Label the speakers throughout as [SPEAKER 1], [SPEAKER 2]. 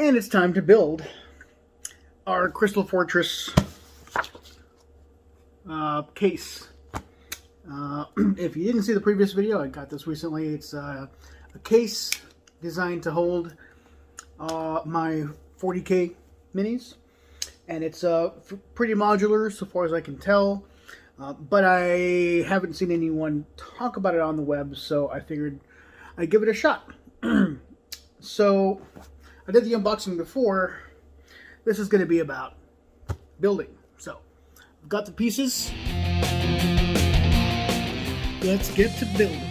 [SPEAKER 1] And it's time to build our Crystal Fortress case. If you didn't see the previous video, I got this recently. It's a case designed to hold my 40K minis. And it's pretty modular so far as I can tell. But I haven't seen anyone talk about it on the web, so I figured I'd give it a shot. So I did the unboxing before. This is going to be about building. So I've got the pieces. Let's get to building.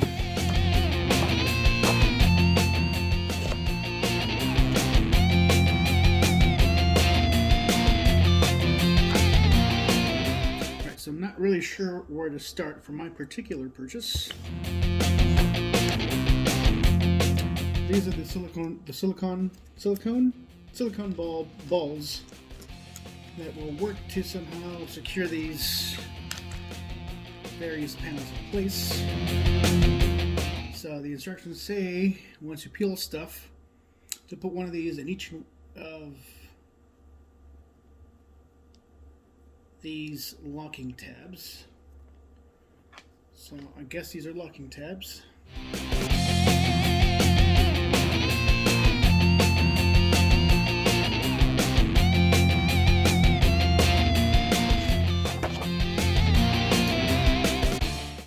[SPEAKER 1] Alright, so I'm not really sure where to start for my particular purchase. These are the silicone balls that will work to somehow secure these various panels in place. So the instructions say once you peel stuff to put one of these in each of these locking tabs. So I guess these are locking tabs.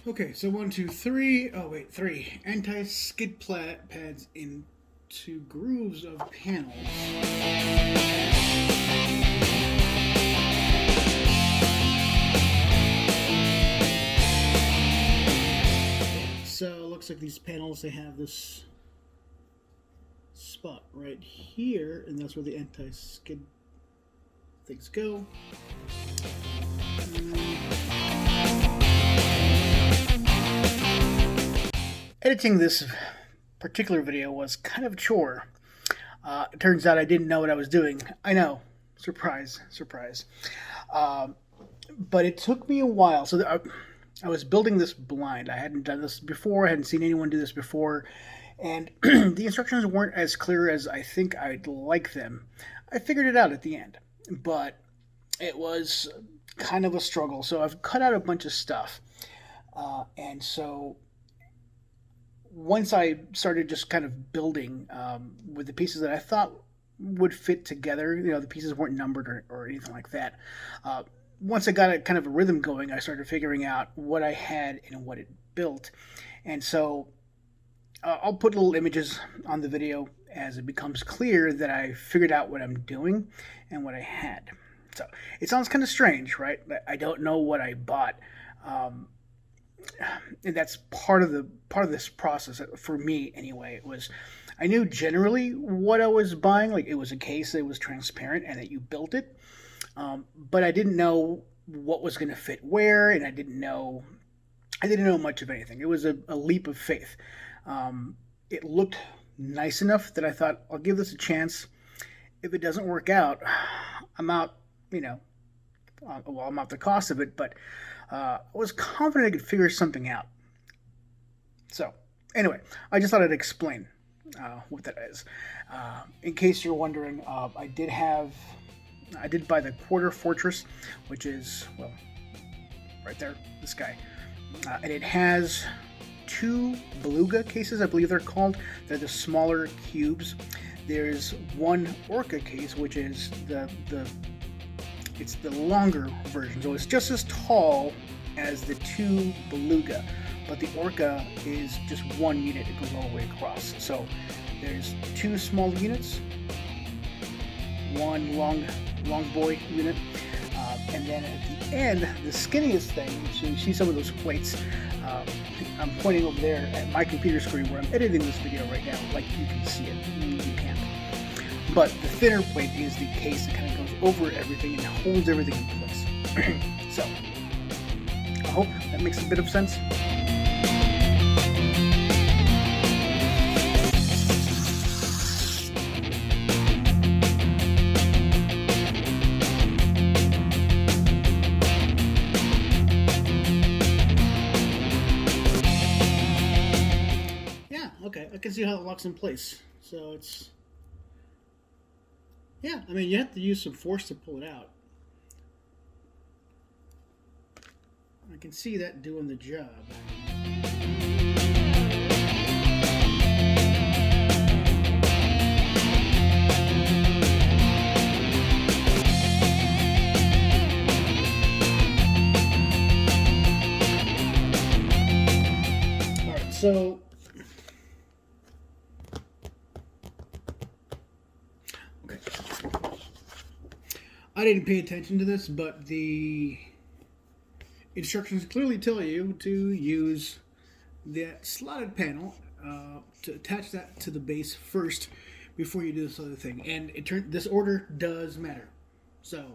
[SPEAKER 1] Okay, so 1, 2, 3. Oh wait, 3 anti-skid pads into grooves of panels. So it looks like these panels, they have this spot right here, and that's where the anti-skid things go. Editing this particular video was kind of a chore. It turns out I didn't know what I was doing. I know. Surprise, surprise. But it took me a while. So I was building this blind. I hadn't done this before. I hadn't seen anyone do this before. And the instructions weren't as clear as I think I'd like them. I figured it out at the end. But it was kind of a struggle. So I've cut out a bunch of stuff. And so once I started just kind of building with the pieces that I thought would fit together, you know, the pieces weren't numbered or anything like that. Once I got a kind of a rhythm going, I started figuring out what I had and what it built. And so I'll put little images on the video as it becomes clear that I figured out what I'm doing and what I had. So it sounds kind of strange, right? I don't know what I bought. And that's part of this process for me anyway. It was, I knew generally what I was buying, like it was a case that was transparent and that you built it, but I didn't know what was going to fit where, and I didn't know much of anything. It was a leap of faith. It looked nice enough that I thought I'll give this a chance. If it doesn't work out, I'm out. You know, well, I'm out the cost of it, but I was confident I could figure something out. So, anyway, I just thought I'd explain what that is. In case you're wondering, I did buy the Quarter Fortress, which is, well, right there, this guy. And it has 2 Beluga cases, I believe they're called. They're the smaller cubes. There's one Orca case, which is it's the longer version, so it's just as tall as the 2 Beluga, but the Orca is just one unit. It goes all the way across. So there's 2 small units, one long boy unit, and then at the end, the skinniest thing, so you see some of those plates. I'm pointing over there at my computer screen where I'm editing this video right now, like you can see it. You can't. But the thinner plate is the case that kind of goes over everything and holds everything in place. So, I hope that makes a bit of sense. Yeah, okay, I can see how it locks in place. So it's Yeah, I mean, you have to use some force to pull it out. I can see that doing the job. Alright, so okay. I didn't pay attention to this, but the instructions clearly tell you to use that slotted panel to attach that to the base first before you do this other thing. And this order does matter. So,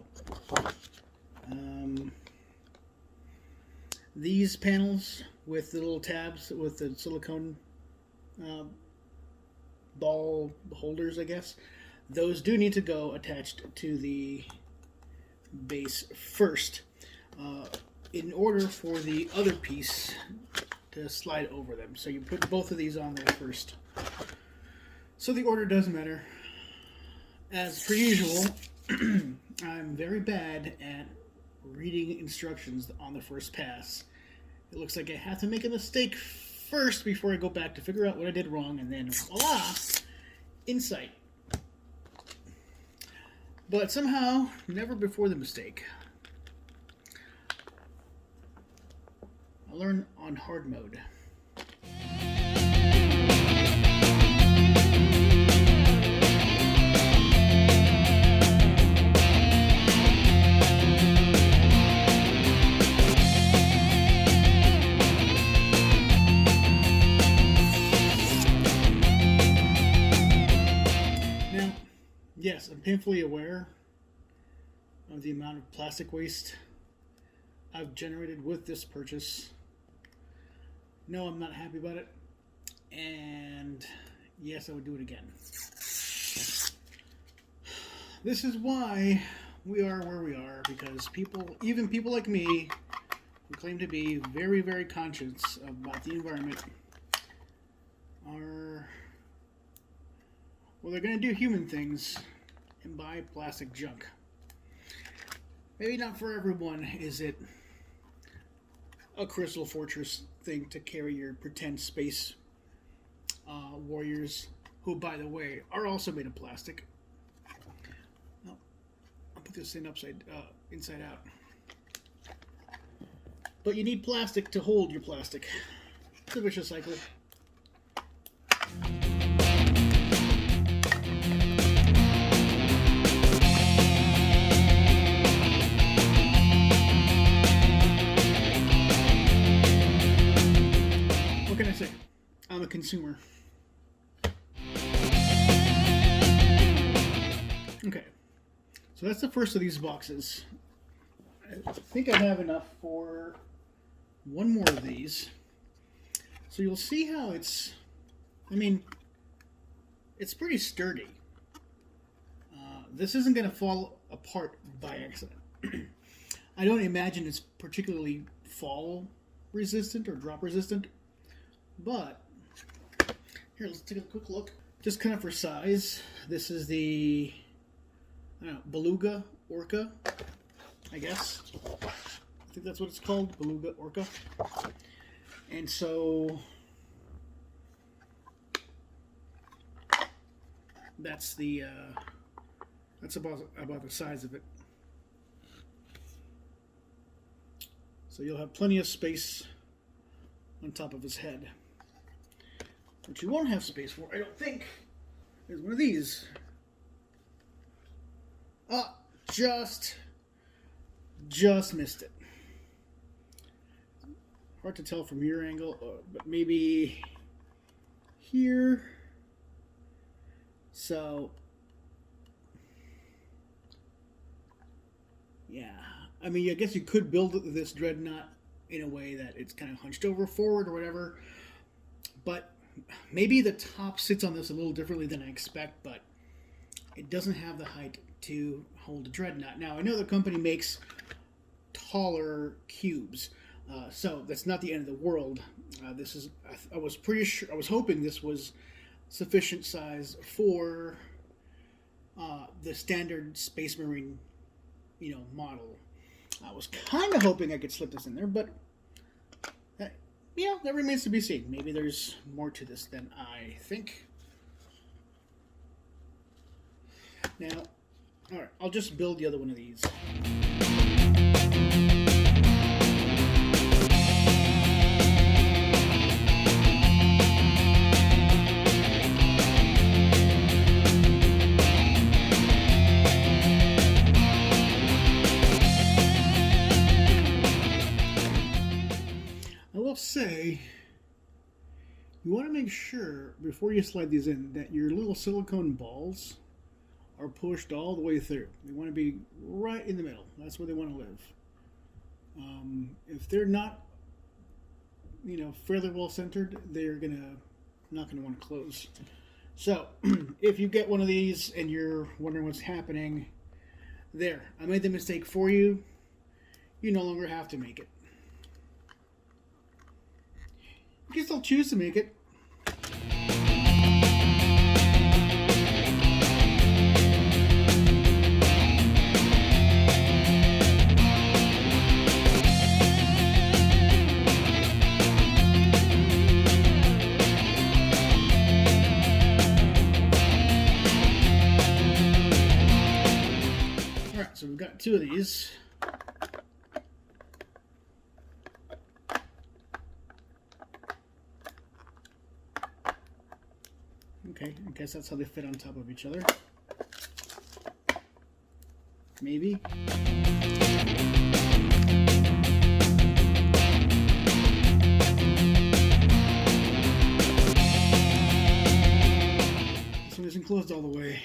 [SPEAKER 1] these panels with the little tabs with the silicone ball holders, I guess, those do need to go attached to the base first in order for the other piece to slide over them. So you put both of these on there first. So the order does matter. As per usual, I'm very bad at reading instructions on the first pass. It looks like I have to make a mistake first before I go back to figure out what I did wrong, and then voila, insight. But somehow, never before the mistake. I learn on hard mode. Now, yes, I'm painfully aware of the amount of plastic waste I've generated with this purchase. No, I'm not happy about it. And yes, I would do it again. This is why we are where we are, because even people like me, who claim to be very, very conscious about the environment, are, well, they're going to do human things and buy plastic junk. Maybe not for everyone is it a Crystal Fortress thing to carry your pretend space warriors, who, by the way, are also made of plastic. Oh, I'll put this in inside out. But you need plastic to hold your plastic. It's a vicious cycle. What can I say? I'm a consumer. Okay, so that's the first of these boxes. I think I have enough for one more of these. So you'll see how it's pretty sturdy. This isn't going to fall apart by accident. I don't imagine it's particularly fall resistant or drop resistant. But, here, let's take a quick look. Just kind of for size, this is the Beluga Orca, I guess. I think that's what it's called, Beluga Orca. And so, that's about the size of it. So you'll have plenty of space on top of his head. What you won't have space for, I don't think, is one of these. Just missed it. Hard to tell from your angle, but maybe here. So, yeah. I mean, I guess you could build this dreadnought in a way that it's kind of hunched over forward or whatever, but maybe the top sits on this a little differently than I expect, but it doesn't have the height to hold a dreadnought. Now, I know the company makes taller cubes, so that's not the end of the world. This is, I was pretty sure, I was hoping this was sufficient size for the standard Space Marine, model. I was kind of hoping I could slip this in there, but that, that remains to be seen. Maybe there's more to this than I think. Now, all right, I'll just build the other one of these. Say you want to make sure before you slide these in that your little silicone balls are pushed all the way through. They want to be right in the middle. That's where they want to live. If they're not, fairly well centered, they're not gonna want to close. So if you get one of these and you're wondering what's happening, there, I made the mistake for you. You no longer have to make it. You can still choose to make it. Alright, so we've got two of these. Okay, I guess that's how they fit on top of each other. Maybe. This one isn't closed all the way.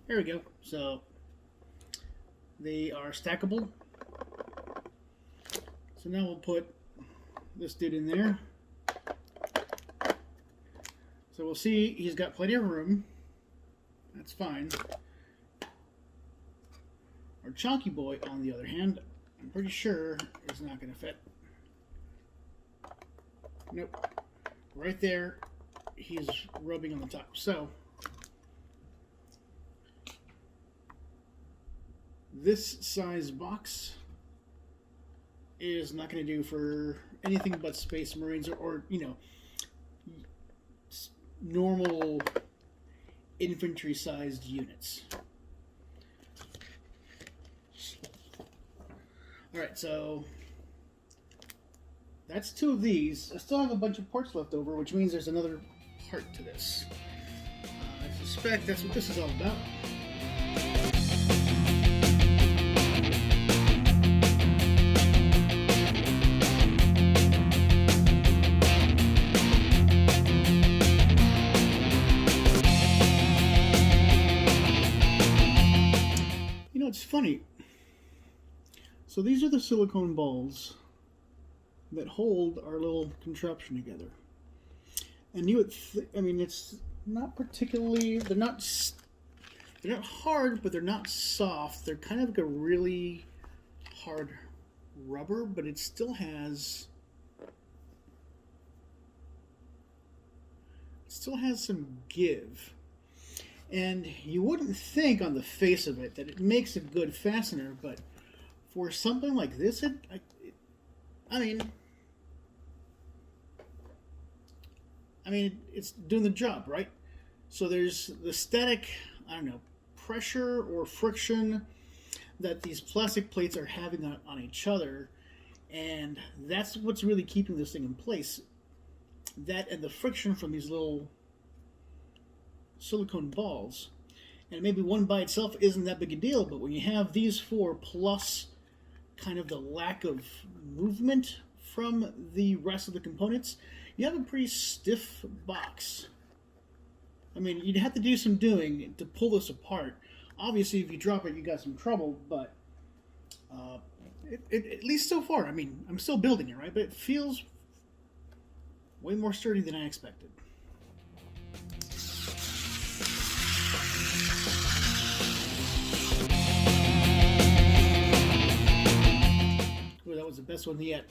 [SPEAKER 1] There we go. So they are stackable. So now we'll put this dude in there. So we'll see he's got plenty of room. That's fine. Our chunky boy, on the other hand, I'm pretty sure is not going to fit. Nope. Right there, he's rubbing on the top. So this size box is not going to do for anything but Space Marines or normal infantry-sized units. Alright, so that's two of these. I still have a bunch of parts left over, which means there's another part to this. I suspect that's what this is all about. It's funny. So these are the silicone balls that hold our little contraption together. And you would, it's not particularly. They're not hard, but they're not soft. They're kind of like a really hard rubber, but it still has. Some give. And you wouldn't think on the face of it that it makes a good fastener, but for something like this, it's doing the job, right? So there's the static, pressure or friction that these plastic plates are having on each other, and that's what's really keeping this thing in place. That and the friction from these little silicone balls. And maybe one by itself isn't that big a deal, but when you have these four plus kind of the lack of movement from the rest of the components, you have a pretty stiff box. You'd have to do some doing to pull this apart. Obviously, if you drop it, you got some trouble, but at least so far, I'm still building it, right? But it feels way more sturdy than I expected. best one yet.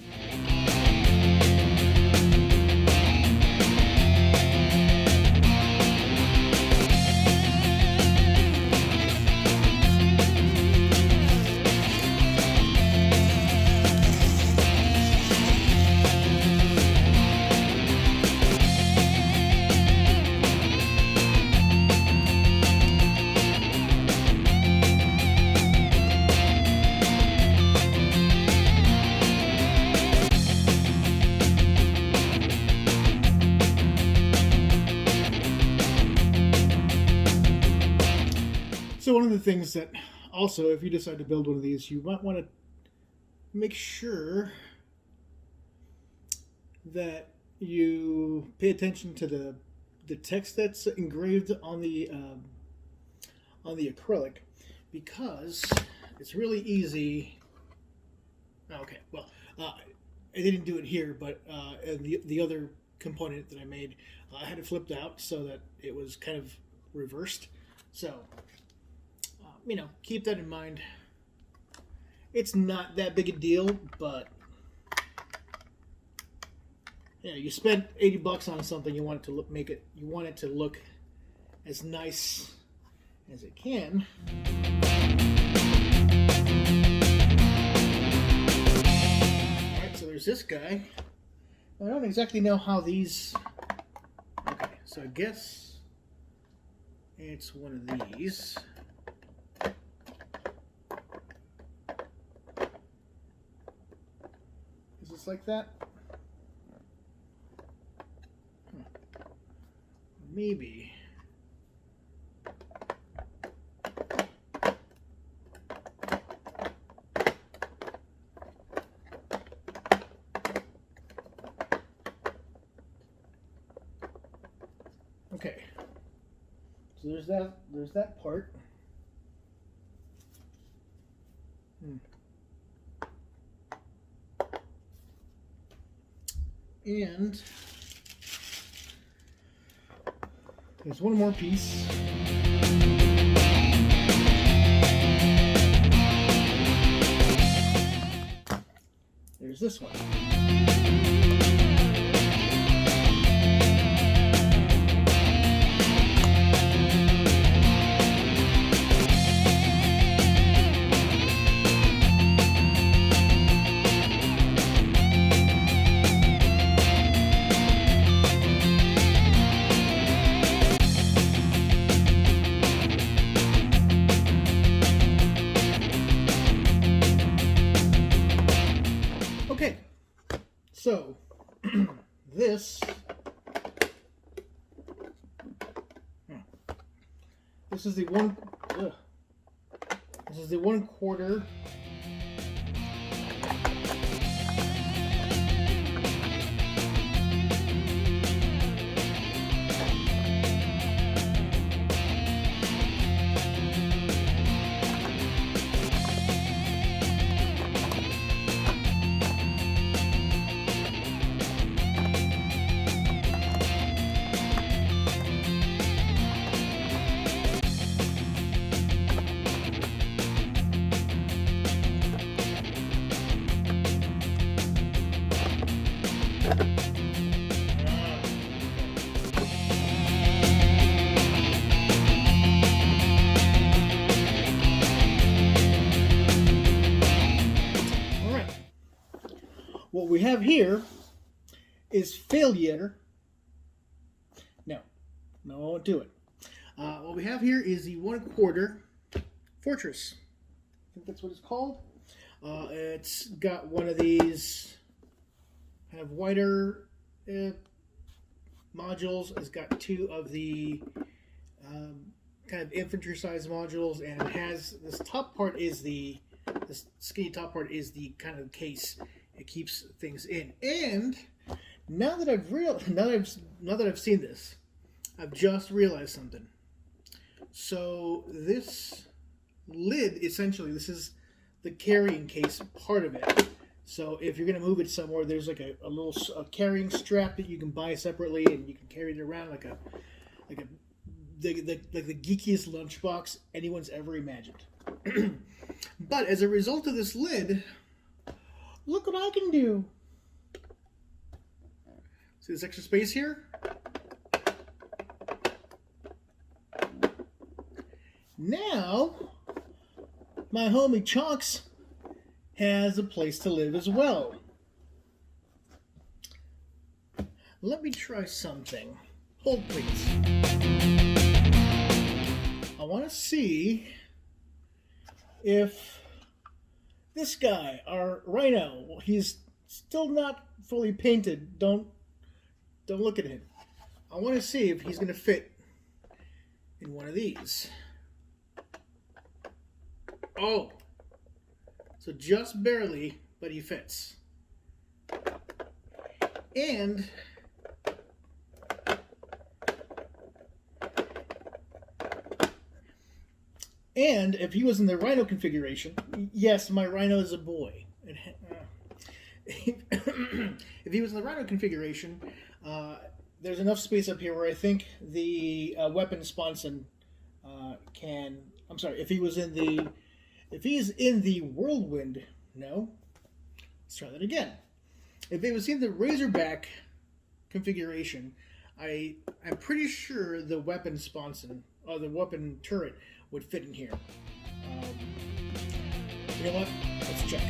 [SPEAKER 1] So one of the things that also, if you decide to build one of these, you might want to make sure that you pay attention to the text that's engraved on the acrylic, because it's really easy. Okay, well, I didn't do it here, but the other component that I made, I had it flipped out so that it was kind of reversed. So, keep that in mind. It's not that big a deal, but you spent $80 on something. You want it to look, you want it to look as nice as it can. All right, so there's this guy. I don't exactly know how these. Okay, so I guess it's one of these. Is this like that? Maybe. Okay. So there's that part. And there's one more piece. There's this one. Okay, so this is the 1/4. What we have here is failure. No, I won't do it. What we have here is the 1/4 fortress. I think that's what it's called. It's got one of these kind of wider modules. It's got two of the kind of infantry size modules, and it has this top part is this skinny top part is the kind of case. It keeps things in. And now that I've seen this, I've just realized something. So this lid, essentially, this is the carrying case part of it. So if you're going to move it somewhere, there's like a little carrying strap that you can buy separately, and you can carry it around like the geekiest lunchbox anyone's ever imagined. But as a result of this lid, Look what I can do. See this extra space here? Now, my homie Chonks has a place to live as well. Let me try something. Hold, please. I want to see if this guy, our rhino, he's still not fully painted. Don't look at him. I want to see if he's going to fit in one of these. Oh, so just barely, but he fits. And if he was in the rhino configuration, yes, my rhino is a boy. If he was in the rhino configuration, there's enough space up here where I think the weapon sponson can. I'm sorry. If he's in the whirlwind, no. Let's try that again. If it was in the Razorback configuration, I'm pretty sure the weapon sponson or the weapon turret would fit in here. You know what? Let's check.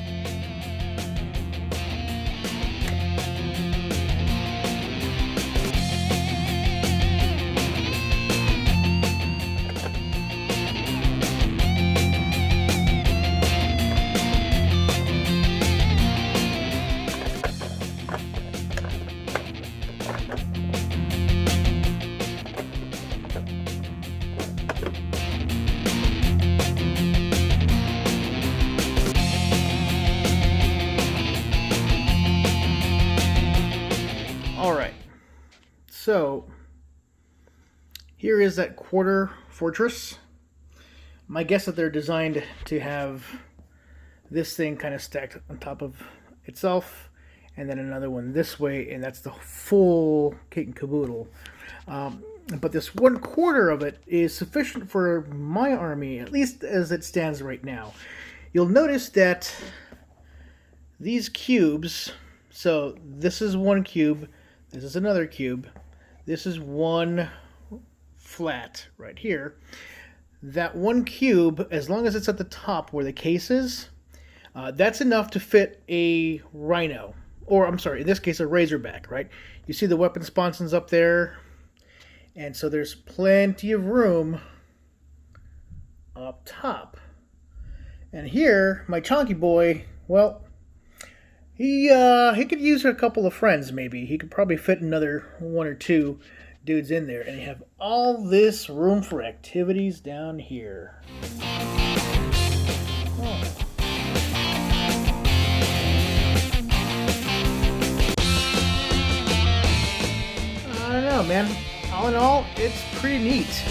[SPEAKER 1] So, here is that quarter fortress. My guess that they're designed to have this thing kind of stacked on top of itself, and then another one this way, and that's the full kit and caboodle. But this 1/4 of it is sufficient for my army, at least as it stands right now. You'll notice that these cubes, so this is one cube, this is another cube, this is one flat right here. That one cube, as long as it's at the top where the case is, that's enough to fit a rhino. Or, I'm sorry, in this case, a Razorback, right? You see the weapon sponsons up there? And so there's plenty of room up top. And here, my chonky boy, well, he could use a couple of friends, maybe. He could probably fit another one or two dudes in there. And you have all this room for activities down here. Oh. I don't know, man. All in all, it's pretty neat.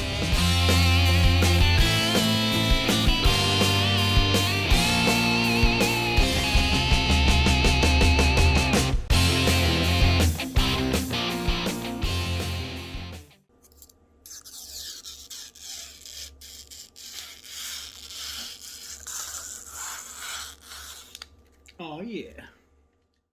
[SPEAKER 1] Oh, yeah.